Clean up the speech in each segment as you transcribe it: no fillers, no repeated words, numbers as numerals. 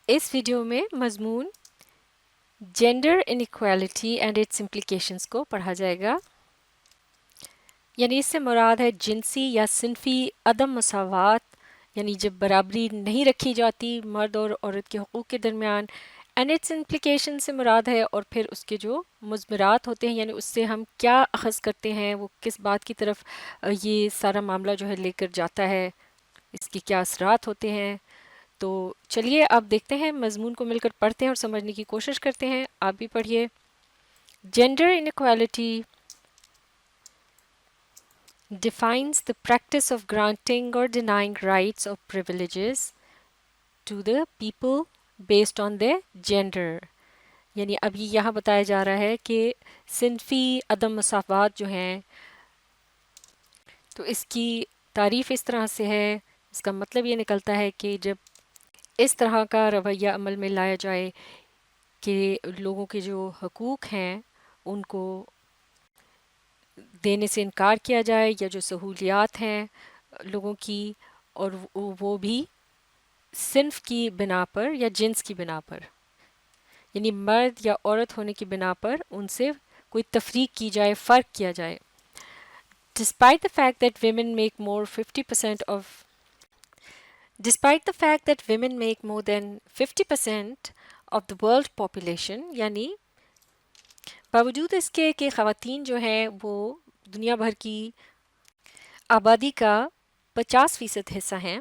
اس video میں مضمون gender inequality and it's implications کو پڑھا جائے گا، یعنی اس سے مراد ہے جنسی یا صنفی عدم مساوات، یعنی جب برابری نہیں رکھی جاتی مرد اور عورت کے حقوق کے درمیان. اینڈ اٹس امپلیکیشن سے مراد ہے اور پھر اس کے جو مضمرات ہوتے ہیں، یعنی اس سے ہم کیا اخذ کرتے ہیں، وہ کس بات کی طرف یہ سارا معاملہ جو ہے لے کر جاتا ہے، اس کے کیا اثرات ہوتے ہیں. تو چلیے اب دیکھتے ہیں، مضمون کو مل کر پڑھتے ہیں اور سمجھنے کی کوشش کرتے ہیں. آپ بھی پڑھیے. Gender inequality defines the practice of granting or denying rights or privileges to the people based on their gender. یعنی اب یہ یہاں بتایا جا رہا ہے کہ صنفی عدم مساوات جو ہیں، تو اس کی تعریف اس طرح سے ہے، اس کا مطلب یہ نکلتا ہے کہ جب اس طرح کا رویہ عمل میں لایا جائے کہ لوگوں کے جو حقوق ہیں ان کو دینے سے انکار کیا جائے، یا جو سہولیات ہیں لوگوں کی، اور وہ بھی صنف کی بنا پر یا جنس کی بنا پر، یعنی مرد یا عورت ہونے کی بنا پر ان سے کوئی تفریق کی جائے، فرق کیا جائے. Despite the fact that women make more 50% of Despite the fact that women make more than 50% of the world population، یعنی باوجود اس کے کہ خواتین جو ہیں وہ دنیا بھر کی آبادی کا 50% حصہ ہیں،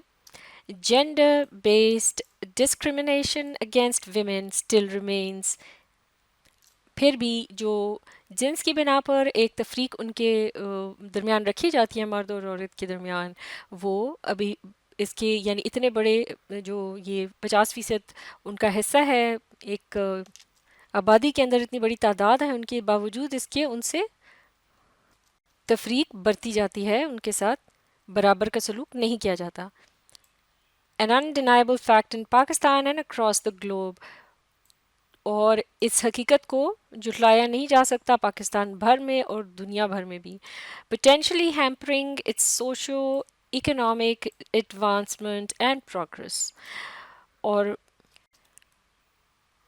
gender based discrimination against women still remains, پھر بھی جو جنس کی بنا پر ایک تفریق ان کے درمیان رکھی جاتی ہے، مرد اور عورت کے درمیان، وہ ابھی اس کے یعنی اتنے بڑے جو یہ 50% ان کا حصہ ہے ایک آبادی کے اندر، اتنی بڑی تعداد ہے ان کے باوجود اس کے ان سے تفریق برتی جاتی ہے، ان کے ساتھ برابر کا سلوک نہیں کیا جاتا. An undeniable fact in Pakistan and across the globe، اور اس حقیقت کو جھٹلایا نہیں جا سکتا پاکستان بھر میں اور دنیا بھر میں بھی. potentially hampering its socio-economic advancement and progress،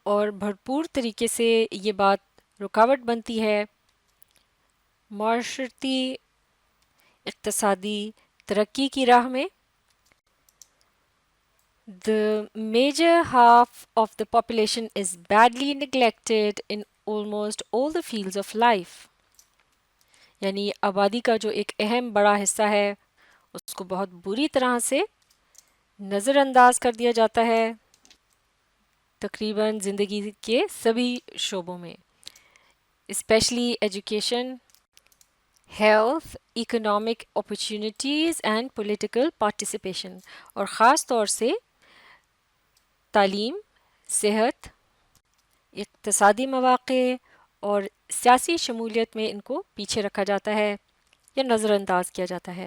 اور بھرپور طریقے سے یہ بات رکاوٹ بنتی ہے معاشرتی اقتصادی ترقی کی راہ میں. The major half of the population is badly neglected in almost all the fields of life، یعنی آبادی کا جو ایک اہم بڑا حصہ ہے اس کو بہت بری طرح سے نظر انداز کر دیا جاتا ہے تقریباً زندگی کے سبھی شعبوں میں، specially education, health, economic opportunities and political participation, اور خاص طور سے تعلیم، صحت، اقتصادی مواقع اور سیاسی شمولیت میں ان کو پیچھے رکھا جاتا ہے یا نظر انداز کیا جاتا ہے.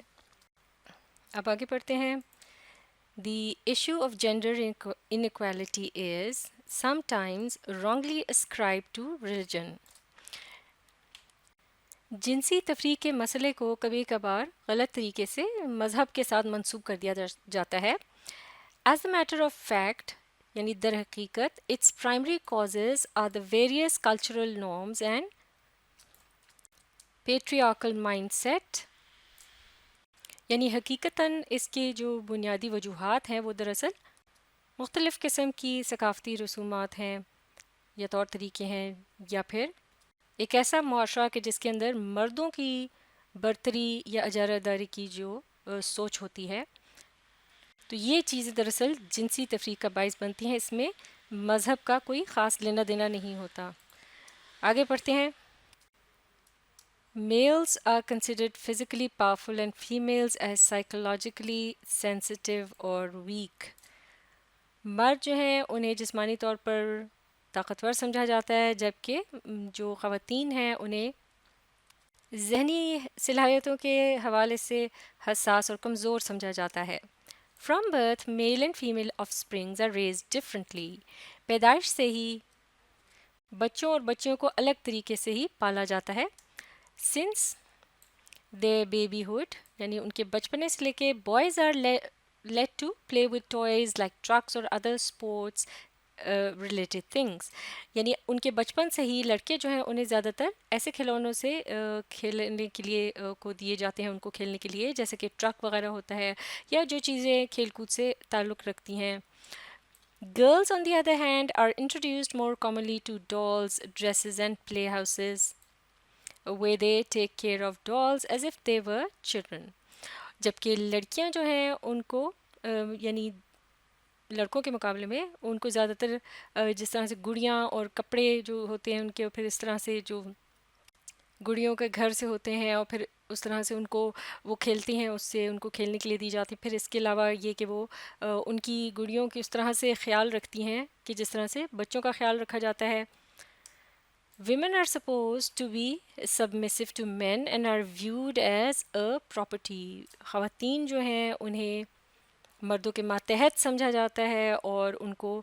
اب آگے پڑھتے ہیں. The issue of gender inequality is sometimes wrongly ascribed to religion. جنسی تفریق کے مسئلے کو کبھی کبھار غلط طریقے سے مذہب کے ساتھ منسوب کر دیا جاتا ہے. As a matter of fact، یعنی در حقیقت its primary causes are the various cultural norms and patriarchal mindset، یعنی حقیقتاً اس کے جو بنیادی وجوہات ہیں وہ دراصل مختلف قسم کی ثقافتی رسومات ہیں یا طور طریقے ہیں، یا پھر ایک ایسا معاشرہ کہ جس کے اندر مردوں کی برتری یا اجارہ داری کی جو سوچ ہوتی ہے. تو یہ چیزیں دراصل جنسی تفریق کا باعث بنتی ہیں، اس میں مذہب کا کوئی خاص لینا دینا نہیں ہوتا. آگے پڑھتے ہیں. Males are considered physically powerful and females as psychologically sensitive or weak. مرد جو ہیں انہیں جسمانی طور پر طاقتور سمجھا جاتا ہے، جبکہ جو خواتین ہیں انہیں ذہنی صلاحیتوں کے حوالے سے حساس اور کمزور سمجھا جاتا ہے. From birth, male and female offsprings are raised differently. پیدائش سے ہی بچوں اور بچیوں کو الگ طریقے سے ہی پالا جاتا ہے. Since their babyhood، یعنی ان کے بچپنے سے لے کے boys are led to play with toys like trucks or other sports related things. یعنی ان کے بچپن سے ہی لڑکے جو ہیں انہیں زیادہ تر ایسے کھلونوں سے کھیلنے کے لیے کو دیے جاتے ہیں ان کو کھیلنے کے لیے، جیسے کہ ٹرک وغیرہ ہوتا ہے یا جو چیزیں کھیل کود سے تعلق رکھتی ہیں. Girls, on the other hand, are introduced more commonly to dolls, dresses, and playhouses, where they take care of dolls as if they were children. جبکہ لڑکیاں جو ہیں ان کو یعنی لڑکوں کے مقابلے میں ان کو زیادہ تر جس طرح سے گڑیاں اور کپڑے جو ہوتے ہیں ان کے، پھر اس طرح سے جو گڑیوں کے گھر سے ہوتے ہیں اور پھر اس طرح سے ان کو وہ کھیلتی ہیں، اس سے ان کو کھیلنے کے لیے دی جاتی. پھر اس کے علاوہ یہ کہ وہ ان کی گڑیوں کی اس طرح سے خیال رکھتی ہیں کہ جس طرح سے بچوں کا خیال رکھا جاتا ہے. Women are supposed to be submissive to men and are viewed as a property. خواتین جو ہیں انہیں مردوں کے ماتحت سمجھا جاتا ہے اور ان کو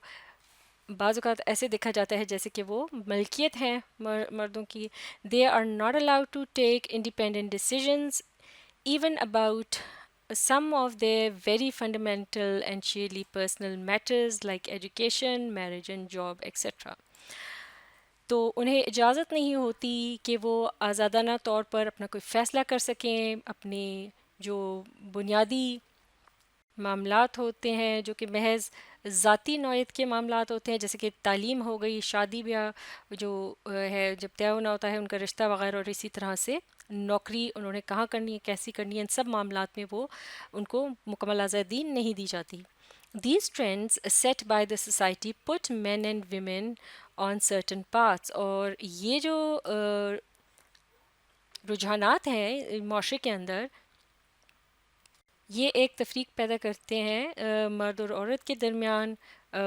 بعض اوقات ایسے دیکھا جاتا ہے جیسے کہ وہ ملکیت ہیں مردوں کی. They are not allowed to take independent decisions even about some of their very fundamental and sheerly personal matters like education, marriage and job, etc. تو انہیں اجازت نہیں ہوتی کہ وہ آزادانہ طور پر اپنا کوئی فیصلہ کر سکیں. اپنے جو بنیادی معاملات ہوتے ہیں جو کہ محض ذاتی نوعیت کے معاملات ہوتے ہیں، جیسے کہ تعلیم ہو گئی، شادی بیاہ جو ہے جب طے ہونا ہوتا ہے ان کا رشتہ وغیرہ، اور اسی طرح سے نوکری انہوں نے کہاں کرنی ہے، کیسی کرنی ہے، ان سب معاملات میں وہ ان کو مکمل آزادی نہیں دی جاتی. These trends set by the society put men and women on certain paths. اور یہ جو رجحانات ہیں معاشرے کے اندر، یہ ایک تفریق پیدا کرتے ہیں مرد اور عورت کے درمیان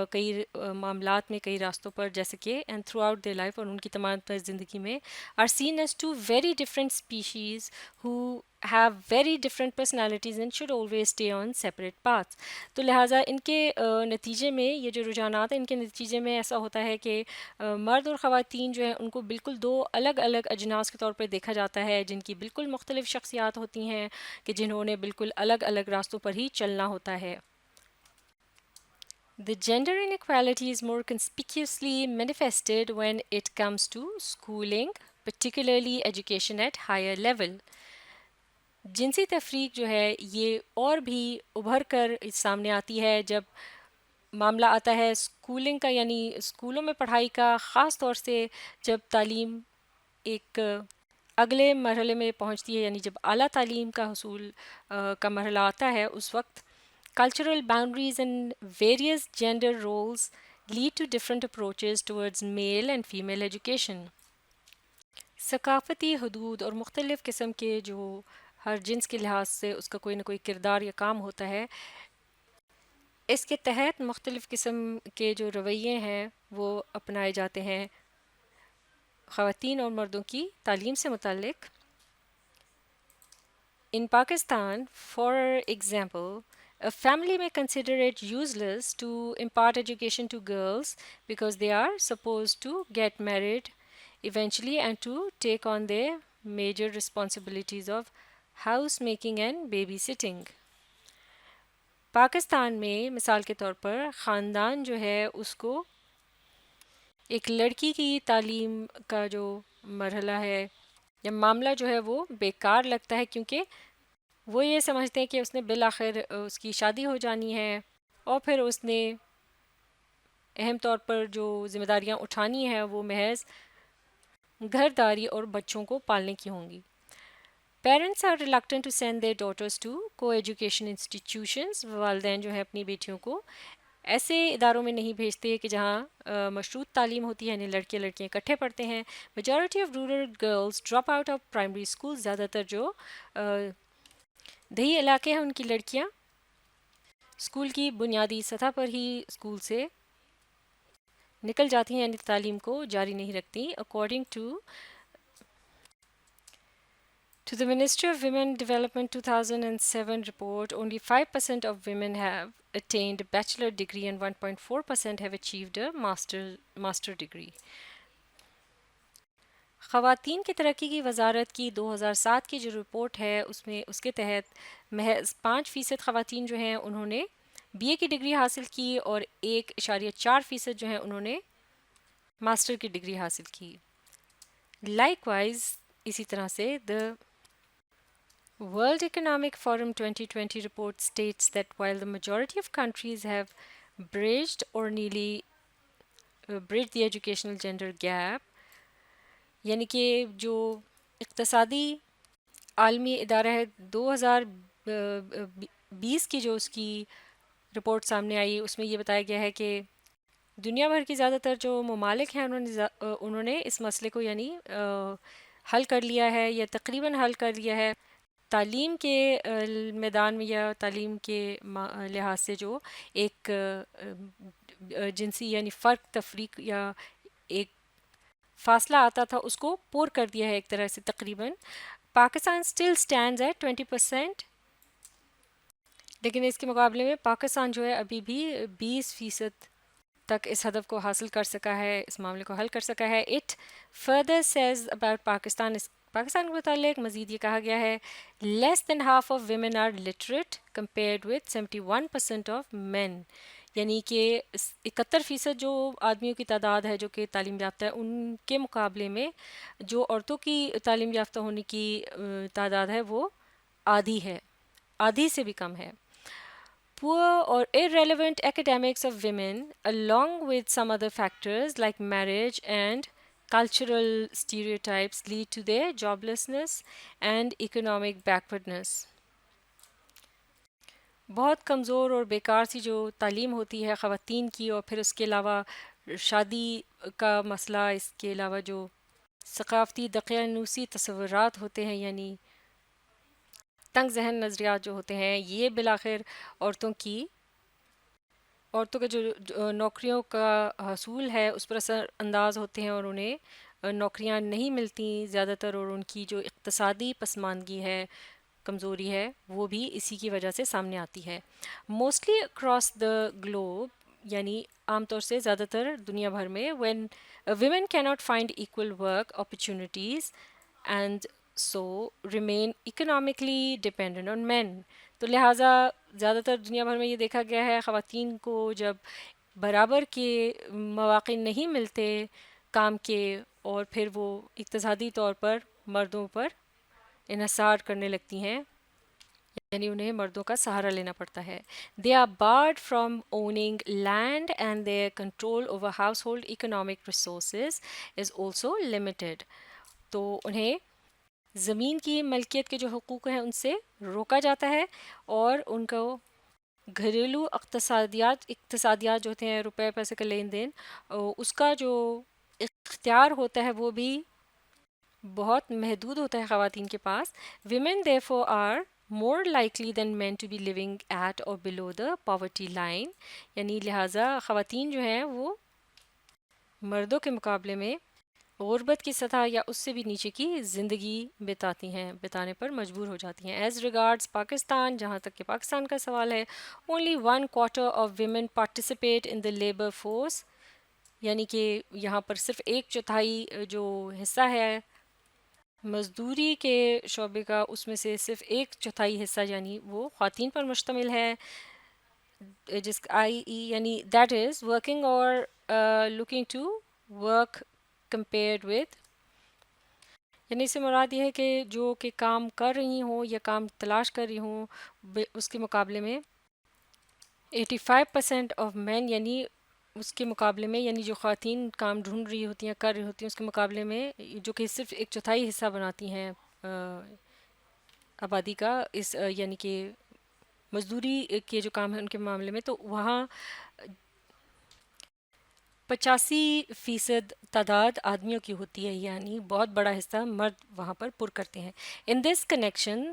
کئی معاملات میں، کئی راستوں پر، جیسے کہ and throughout their life, اور ان کی تمام تر زندگی میں are seen as two very different species who have very different personalities and should always stay on separate paths. تو لہٰذا ان کے نتیجے میں، یہ جو رجحانات ہیں ان کے نتیجے میں ایسا ہوتا ہے کہ مرد اور خواتین جو ہیں ان کو بالکل دو الگ الگ اجناس کے طور پہ دیکھا جاتا ہے، جن کی بالکل مختلف شخصیات ہوتی ہیں کہ جنہوں نے بالکل الگ الگ راستوں پر ہی چلنا ہوتا ہے. The gender inequality is more conspicuously manifested when it comes to schooling, particularly education at higher level. جنسی تفریق جو ہے یہ اور بھی ابھر کر سامنے آتی ہے جب معاملہ آتا ہے اسکولنگ کا، یعنی اسکولوں میں پڑھائی کا، خاص طور سے جب تعلیم ایک اگلے مرحلے میں پہنچتی ہے، یعنی جب اعلیٰ تعلیم کا حصول کا مرحلہ آتا ہے. اس وقت cultural boundaries and various gender roles lead to different approaches towards male and female education. ثقافتی حدود اور مختلف قسم کے جو ہر جنس کے لحاظ سے اس کا کوئی نہ کوئی کردار یا کام ہوتا ہے، اس کے تحت مختلف قسم کے جو رویے ہیں وہ اپنائے جاتے ہیں خواتین اور مردوں کی تعلیم سے متعلق. In Pakistan, for example, a family may consider it useless to impart education to girls because they are supposed to get married eventually and to take on their major responsibilities of housemaking and babysitting. Pakistan میں مثال کے طور پر خاندان جو ہے اس کو ایک لڑکی کی تعلیم کا جو مرحلہ ہے یا معاملہ جو ہے وہ بیکار لگتا ہے، کیونکہ وہ یہ سمجھتے ہیں کہ اس نے بالآخر اس کی شادی ہو جانی ہے اور پھر اس نے اہم طور پر جو ذمہ داریاں اٹھانی ہیں وہ محض گھرداری اور بچوں کو پالنے کی ہوں گی. Parents are reluctant to send their daughters to کو ایجوکیشن انسٹیٹیوشنز. والدین جو ہیں اپنی بیٹیوں کو ایسے اداروں میں نہیں بھیجتے کہ جہاں مشروط تعلیم ہوتی ہے، یعنی لڑکے لڑکیاں اکٹھے پڑھتے ہیں. Majority of rural girls drop out of primary school. زیادہ تر جو دیہی علاقے ہیں ان کی لڑکیاں اسکول کی بنیادی سطح پر ہی اسکول سے نکل جاتی ہیں، یعنی تعلیم کو جاری نہیں رکھتی. According to the Ministry of Women Development 2007 report, only 5% of women have attained a bachelor degree and 1.4% have achieved a master degree. خواتین کی ترقی کی وزارت کی 2007 کی جو رپورٹ ہے اس میں اس کے تحت محض 5% خواتین جو ہیں انہوں نے بی اے کی ڈگری حاصل کی اور 1.4% جو ہیں انہوں نے ماسٹر کی ڈگری حاصل کی. لائک وائز اسی طرح سے دا World Economic Forum 2020 report states that while the majority of countries have bridged or nearly bridged the educational gender gap, یعنی کہ جو اقتصادی عالمی ادارہ ہے 2020 کی جو اس کی رپورٹ سامنے آئی اس میں یہ بتایا گیا ہے کہ دنیا بھر کی زیادہ تر جو ممالک ہیں انہوں نے اس مسئلے کو یعنی حل کر لیا ہے یا تقریباً حل کر لیا ہے. تعلیم کے میدان میں یا تعلیم کے لحاظ سے جو ایک جنسی یعنی فرق تفریق یا ایک فاصلہ آتا تھا اس کو پور کر دیا ہے ایک طرح سے تقریباً. پاکستان اسٹل اسٹینڈز ایٹ 20%، لیکن اس کے مقابلے میں پاکستان جو ہے ابھی بھی 20% تک اس ہدف کو حاصل کر سکا ہے، اس معاملے کو حل کر سکا ہے. It further says about Pakistan, Pakistan کے متعلق مزید یہ کہا گیا ہے less than half of women are literate compared with 71% of men, یعنی کہ 71% جو آدمیوں کی تعداد ہے جو کہ تعلیم یافتہ ہے ان کے مقابلے میں جو عورتوں کی تعلیم یافتہ ہونے کی تعداد ہے وہ آدھی ہے، آدھی سے بھی کم ہے. Poor or irrelevant academics of women, along with some other factors like marriage and cultural stereotypes, lead to their joblessness and economic backwardness. بہت کمزور اور بیکار سی جو تعلیم ہوتی ہے خواتین کی، اور پھر اس کے علاوہ شادی کا مسئلہ، اس کے علاوہ جو ثقافتی دقیانوسی تصورات ہوتے ہیں یعنی تنگ ذہن نظریات جو ہوتے ہیں، یہ بالآخر عورتوں کے جو نوکریوں کا حصول ہے اس پر اثر انداز ہوتے ہیں اور انہیں نوکریاں نہیں ملتی زیادہ تر، اور ان کی جو اقتصادی پسماندگی ہے، کمزوری ہے، وہ بھی اسی کی وجہ سے سامنے آتی ہے. موسٹلی اکراس دا گلوب، یعنی عام طور سے زیادہ تر دنیا بھر میں when women cannot find equal work opportunities and so remain economically dependent on men. تو لہٰذا زیادہ تر دنیا بھر میں یہ دیکھا گیا ہے خواتین کو جب برابر کے مواقع نہیں ملتے کام کے، اور پھر وہ اقتصادی طور پر مردوں پر انحصار کرنے لگتی ہیں، یعنی انہیں مردوں کا سہارا لینا پڑتا ہے. They are barred from owning land and their control over household economic resources is also limited. تو انہیں زمین کی ملکیت کے جو حقوق ہیں ان سے روکا جاتا ہے، اور ان کو گھریلو اقتصادیات جو ہوتے ہیں روپے پیسے کا لین دین، اس کا جو اختیار ہوتا ہے وہ بھی بہت محدود ہوتا ہے خواتین کے پاس. women therefore are more likely than men to be living at or below the poverty line، یعنی لہٰذا خواتین جو ہیں وہ مردوں کے مقابلے میں غربت کی سطح یا اس سے بھی نیچے کی زندگی بتانے پر مجبور ہو جاتی ہیں. ایز ریگارڈز پاکستان، جہاں تک کہ پاکستان کا سوال ہے، only 1/4 of women participate in the labour force, یعنی کہ یہاں پر صرف 1/4 جو حصہ ہے مزدوری کے شعبے کا، اس میں سے صرف 1/4 حصہ یعنی وہ خواتین پر مشتمل ہے، جس یعنی دیٹ از ورکنگ اور looking to work compared with، یعنی اس سے مراد یہ ہے کہ جو کہ کام کر رہی ہوں یا کام تلاش کر رہی ہوں اس کے مقابلے میں 85% آف مین، یعنی اس کے مقابلے میں یعنی جو خواتین کام ڈھونڈ رہی ہوتی ہیں کر رہی ہوتی ہیں اس کے مقابلے میں جو کہ صرف 1/4 حصہ بناتی ہیں آبادی کا، اس یعنی کہ مزدوری کے جو کام ہیں ان کے معاملے میں، تو وہاں 85% تعداد آدمیوں کی ہوتی ہے، یعنی بہت بڑا حصہ مرد وہاں پر پر کرتے ہیں. In this connection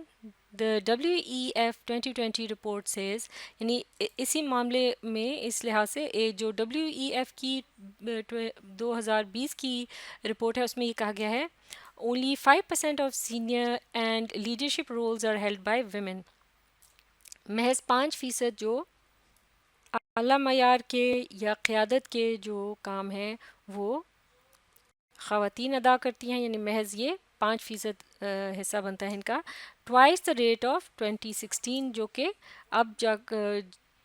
the WEF 2020 report says, یعنی اسی معاملے میں اس لحاظ سے جو WEF کی 2020 کی رپورٹ ہے اس میں یہ کہا گیا ہے only 5% of senior and leadership roles are held by women. محض 5% جو اعلیٰ معیار کے یا قیادت کے جو کام ہیں وہ خواتین ادا کرتی ہیں، یعنی محض یہ 5% حصہ بنتا ہے ان کا. ٹوائس دا ریٹ آف 2016، جو کہ اب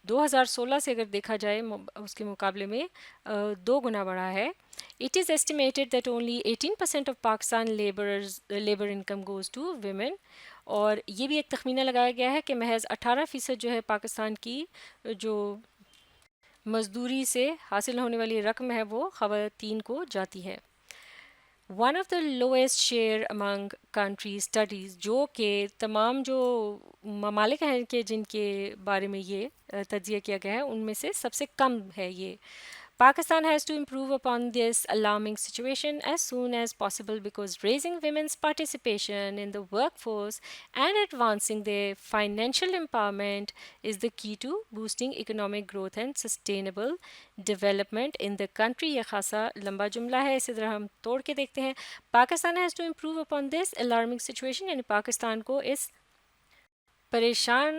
2016 سے اگر دیکھا جائے اس کے مقابلے میں 2 گنا بڑھا ہے. It is estimated that only 18% of Pakistan labor income goes to women. اور یہ بھی ایک تخمینہ لگایا گیا ہے کہ محض 18% جو ہے پاکستان کی جو مزدوری سے حاصل ہونے والی رقم ہے وہ خواتین کو جاتی ہے. One of the lowest share Umang country studies, جو کہ تمام جو ممالک ہیں کہ جن کے بارے میں یہ تجزیہ کیا گیا ہے ان میں سے سب سے کم ہے یہ. Pakistan has to improve upon this alarming situation as soon as possible because raising women's participation in the workforce and advancing their financial empowerment is the key to boosting economic growth and sustainable development in the country. یہ خاصا لمبا جملہ ہے، اسی طرح ہم توڑ کے دیکھتے ہیں. Pakistan has to improve upon this alarming situation، یعنی پاکستان کو اس پریشان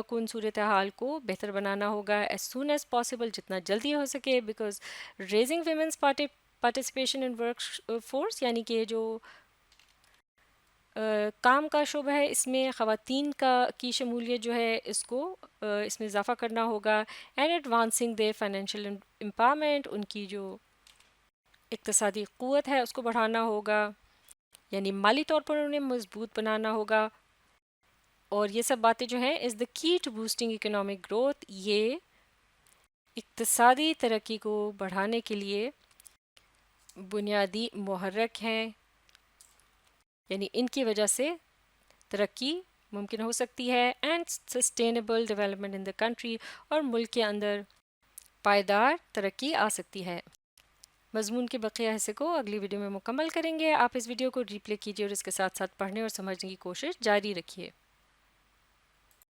کن صورتحال کو بہتر بنانا ہوگا ایز سون ایز پاسبل، جتنا جلدی ہو سکے. Because raising women's participation in workforce, یعنی کہ جو کام کا شعبہ ہے اس میں خواتین کی شمولیت جو ہے اس کو اس میں اضافہ کرنا ہوگا. And advancing the financial empowerment, ان کی جو اقتصادی قوت ہے اس کو بڑھانا ہوگا، یعنی مالی طور پر انہیں مضبوط بنانا ہوگا. اور یہ سب باتیں جو ہیں از دا کی ٹو بوسٹنگ اکنامک گروتھ، یہ اقتصادی ترقی کو بڑھانے کے لیے بنیادی محرک ہیں، یعنی ان کی وجہ سے ترقی ممکن ہو سکتی ہے. And sustainable development in the country, اور ملک کے اندر پائیدار ترقی آ سکتی ہے. مضمون کے بقیہ حصے کو اگلی ویڈیو میں مکمل کریں گے. آپ اس ویڈیو کو ری پلے کیجیے اور اس کے ساتھ ساتھ پڑھنے اور سمجھنے کی کوشش جاری رکھیے.